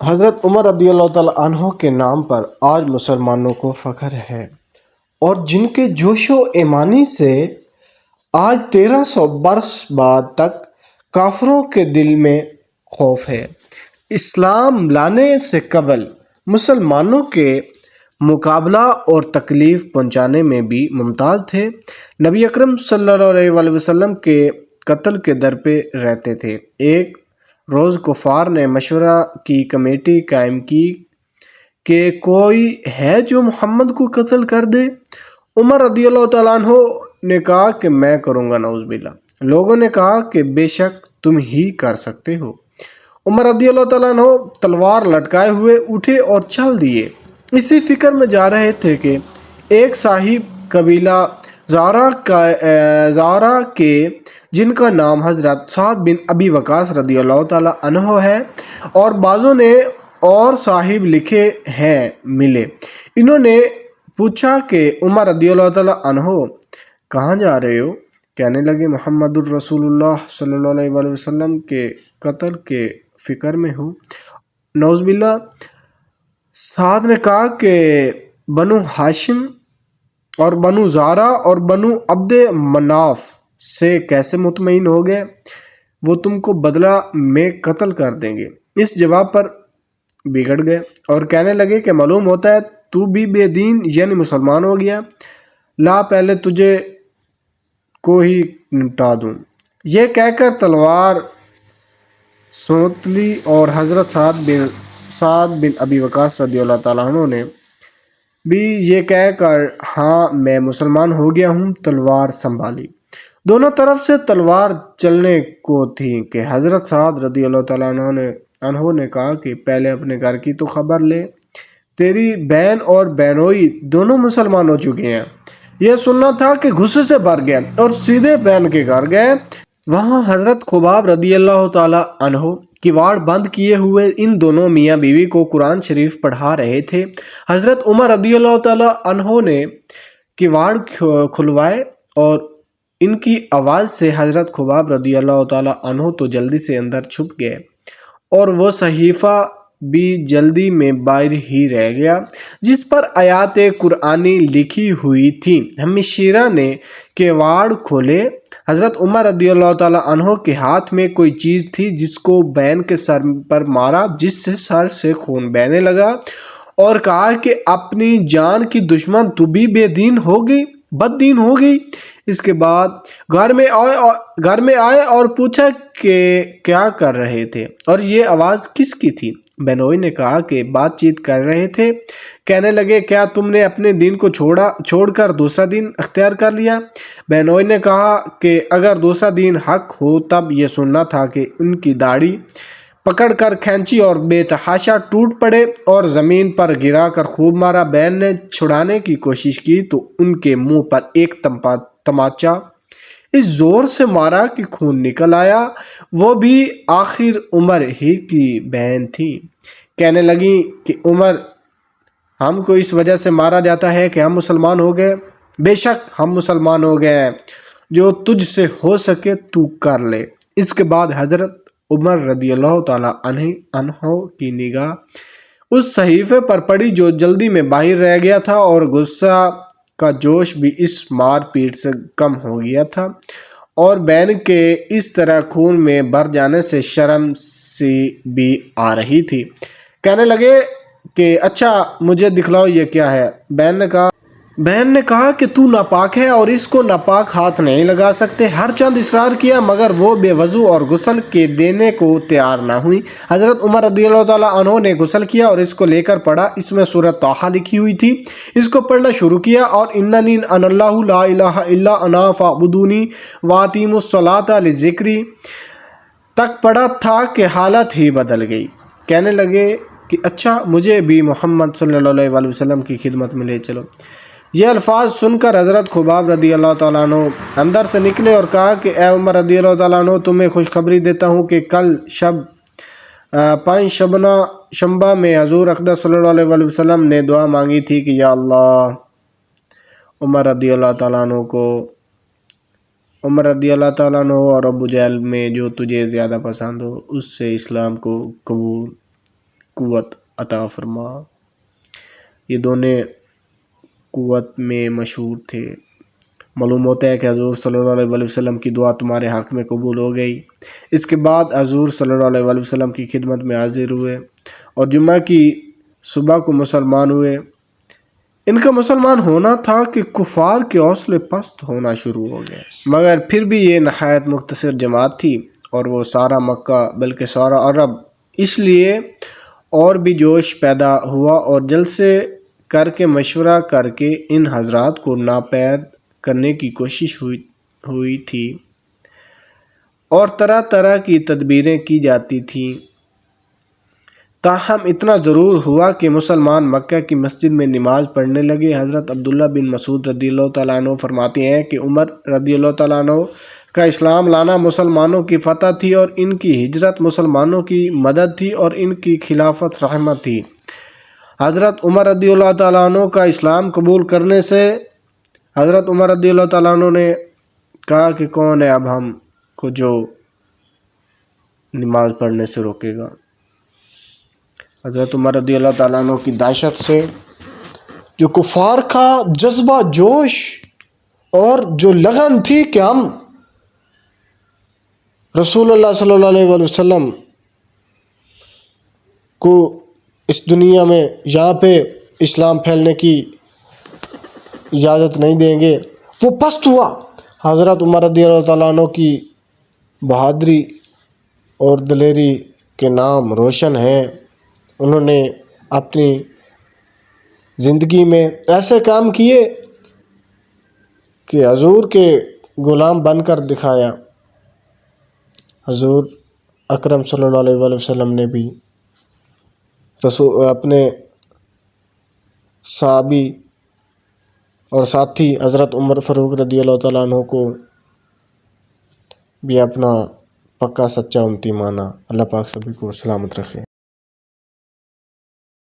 حضرت عمر رضی اللہ تعالیٰ عنہ کے نام پر آج مسلمانوں کو فخر ہے اور جن کے جوش و ایمانی سے آج 1300 برس بعد تک کافروں کے دل میں خوف ہے۔ اسلام لانے سے قبل مسلمانوں کے مقابلہ اور تکلیف پہنچانے میں بھی ممتاز تھے۔ نبی اکرم صلی اللہ علیہ وآلہ وسلم کے قتل کے در پہ رہتے تھے۔ ایک روز کفار نے مشورہ کی کمیٹی قائم کی کہ کوئی ہے جو محمد کو قتل کر دے۔ عمر رضی اللہ تعالیٰ عنہ نے کہا کہ میں کروں گا، نعوذ باللہ۔ لوگوں نے کہا کہ بے شک تم ہی کر سکتے ہو۔ عمر رضی اللہ تعالیٰ عنہ تلوار لٹکائے ہوئے اٹھے اور چل دیے۔ اسی فکر میں جا رہے تھے کہ ایک صاحب قبیلہ زارا کے جن کا نام حضرت سعد بن ابی وقاص رضی اللہ تعالیٰ عنہ ہے اور بعضوں نے اور صاحب لکھے ہیں ملے۔ انہوں نے پوچھا کہ عمر رضی اللہ تعالیٰ عنہ کہاں جا رہے ہو؟ کہنے لگے محمد الرسول اللہ صلی اللہ علیہ وآلہ وسلم کے قتل کے فکر میں ہوں، نعوذ باللہ۔ سعد نے کہا کہ بنو ہاشم اور بنو زارا اور بنو عبد مناف سے کیسے مطمئن ہو گئے؟ وہ تم کو بدلہ میں قتل کر دیں گے۔ اس جواب پر بگڑ گئے اور کہنے لگے کہ معلوم ہوتا ہے تو بھی بے دین یعنی مسلمان ہو گیا، لا پہلے تجھے کو ہی نمٹا دوں۔ یہ کہہ کر تلوار سونت لی اور حضرت سعد بن ابی وقاص رضی اللہ تعالیٰ عنہ نے بھی یہ کہہ کر ہاں میں مسلمان ہو گیا ہوں تلوار سنبھالی۔ دونوں طرف سے تلوار چلنے کو تھی کہ حضرت سعد رضی اللہ تعالیٰ عنہ نے کہا کہ پہلے اپنے گھر کی تو خبر لے، تیری بہن اور بہنوئی دونوں مسلمان ہو چکے ہیں۔ یہ سننا تھا کہ غصے سے بھر گئے اور سیدھے بہن کے گھر گئے۔ وہاں حضرت خباب رضی اللہ تعالیٰ عنہ کواڑ بند کیے ہوئے ان دونوں میاں بیوی کو قرآن شریف پڑھا رہے تھے۔ حضرت عمر رضی اللہ تعالیٰ عنہ نے کواڑ کھلوائے اور ان کی آواز سے حضرت خباب رضی اللہ تعالیٰ عنہ تو جلدی سے اندر چھپ گئے اور وہ صحیفہ بھی جلدی میں باہر ہی رہ گیا جس پر آیات قرآنی لکھی ہوئی تھی۔ ہمشیرہ نے کواڑ کھولے۔ حضرت عمر رضی اللہ تعالیٰ عنہ کے ہاتھ میں کوئی چیز تھی جس کو بہن کے سر پر مارا، جس سے سر سے خون بہنے لگا اور کہا کہ اپنی جان کی دشمن تو بھی بے دین ہو گئی، بد دین ہو گئی۔ اس کے بعد گھر میں آئے اور پوچھا کہ کیا کر رہے تھے اور یہ آواز کس کی تھی؟ بہنوئی نے کہا کہ بات چیت کر رہے تھے۔ کہنے لگے کیا تم نے اپنے دین کو چھوڑ کر دوسرا دین اختیار کر لیا؟ بہنوئی نے کہا کہ اگر دوسرا دین حق ہو تب یہ سننا تھا کہ ان کی داڑھی پکڑ کر کھینچی اور بے تحاشا ٹوٹ پڑے اور زمین پر گرا کر خوب مارا۔ بہن نے چھڑانے کی کوشش کی تو ان کے منہ پر ایک تماچا اس زور سے مارا کہ خون نکل آیا۔ وہ بھی آخر عمر ہی کی بہن تھی۔ کہنے لگی کہ عمر، ہم کو اس وجہ سے مارا جاتا ہے کہ ہم مسلمان ہو گئے۔ بے شک ہم مسلمان ہو گئے ہیں، جو تجھ سے ہو سکے تو کر لے۔ اس کے بعد حضرت عمر رضی اللہ تعالیٰ عنہ کی نگاہ اس صحیفے پر پڑی جو جلدی میں باہر رہ گیا تھا اور غصہ کا جوش بھی اس مار پیٹ سے کم ہو گیا تھا اور بہن کے اس طرح خون میں بھر جانے سے شرم سی بھی آ رہی تھی۔ کہنے لگے کہ اچھا مجھے دکھلاؤ یہ کیا ہے؟ بہن نے کہا کہ تو ناپاک ہے اور اس کو ناپاک ہاتھ نہیں لگا سکتے۔ ہر چند اصرار کیا مگر وہ بے وضو اور غسل کے دینے کو تیار نہ ہوئی۔ حضرت عمر رضی اللہ تعالیٰ عنہ نے غسل کیا اور اس کو لے کر پڑھا۔ اس میں سورۃ طٰہٰ لکھی ہوئی تھی۔ اس کو پڑھنا شروع کیا اور اننی انا اللہ لا الہ الا انا فاعبدونی واقیموا الصلاۃ لذکری تک پڑھا تھا کہ حالت ہی بدل گئی۔ کہنے لگے کہ اچھا مجھے بھی محمد صلی اللہ علیہ وآلہ وسلم کی خدمت میں لے چلو۔ یہ الفاظ سن کر حضرت خباب رضی اللہ تعالیٰ عنہ اندر سے نکلے اور کہا کہ اے عمر رضی اللہ تعالیٰ عنہ، تمہیں خوشخبری دیتا ہوں کہ کل شنبہ میں حضور اقدس صلی اللہ علیہ وآلہ وسلم نے دعا مانگی تھی کہ یا اللہ عمر رضی اللہ تعالیٰ عنہ اور ابو جہل میں جو تجھے زیادہ پسند ہو اس سے اسلام کو قبول قوت عطا فرما۔ یہ دونوں قوت میں مشہور تھے۔ معلوم ہوتا ہے کہ حضور صلی اللہ علیہ وسلم کی دعا تمہارے حق میں قبول ہو گئی۔ اس کے بعد حضور صلی اللہ علیہ وسلم کی خدمت میں حاضر ہوئے اور جمعہ کی صبح کو مسلمان ہوئے۔ ان کا مسلمان ہونا تھا کہ کفار کے حوصلے پست ہونا شروع ہو گئے، مگر پھر بھی یہ نہایت مختصر جماعت تھی اور وہ سارا مکہ بلکہ سارا عرب، اس لیے اور بھی جوش پیدا ہوا اور جلسے کر کے مشورہ کر کے ان حضرات کو ناپید کرنے کی کوشش ہوئی تھی اور طرح طرح کی تدبیریں کی جاتی تھیں۔ تاہم اتنا ضرور ہوا کہ مسلمان مکہ کی مسجد میں نماز پڑھنے لگے۔ حضرت عبداللہ بن مسعود رضی اللہ تعالیٰ عنہ فرماتے ہیں کہ عمر رضی اللہ تعالیٰ عنہ کا اسلام لانا مسلمانوں کی فتح تھی اور ان کی ہجرت مسلمانوں کی مدد تھی اور ان کی خلافت رحمت تھی۔ حضرت عمر رضی اللہ تعالیٰ عنہ کا اسلام قبول کرنے سے حضرت عمر رضی اللہ تعالیٰ عنہ نے کہا کہ کون ہے اب ہم کو جو نماز پڑھنے سے روکے گا۔ حضرت عمر رضی اللہ تعالیٰ عنہ کی دہشت سے جو کفار کا جذبہ جوش اور جو لگن تھی کہ ہم رسول اللہ صلی اللہ علیہ وسلم کو اس دنیا میں یہاں پہ اسلام پھیلنے کی اجازت نہیں دیں گے، وہ پست ہوا۔ حضرت عمر رضی اللہ تعالیٰ عنہ کی بہادری اور دلیری کے نام روشن ہیں۔ انہوں نے اپنی زندگی میں ایسے کام کیے کہ حضور کے غلام بن کر دکھایا۔ حضور اکرم صلی اللہ علیہ وسلم نے بھی اپنے صحابی اور ساتھی حضرت عمر فاروق رضی اللہ تعالیٰ عنہ کو بھی اپنا پکا سچا امتی مانا۔ اللہ پاک سبھی کو سلامت رکھے۔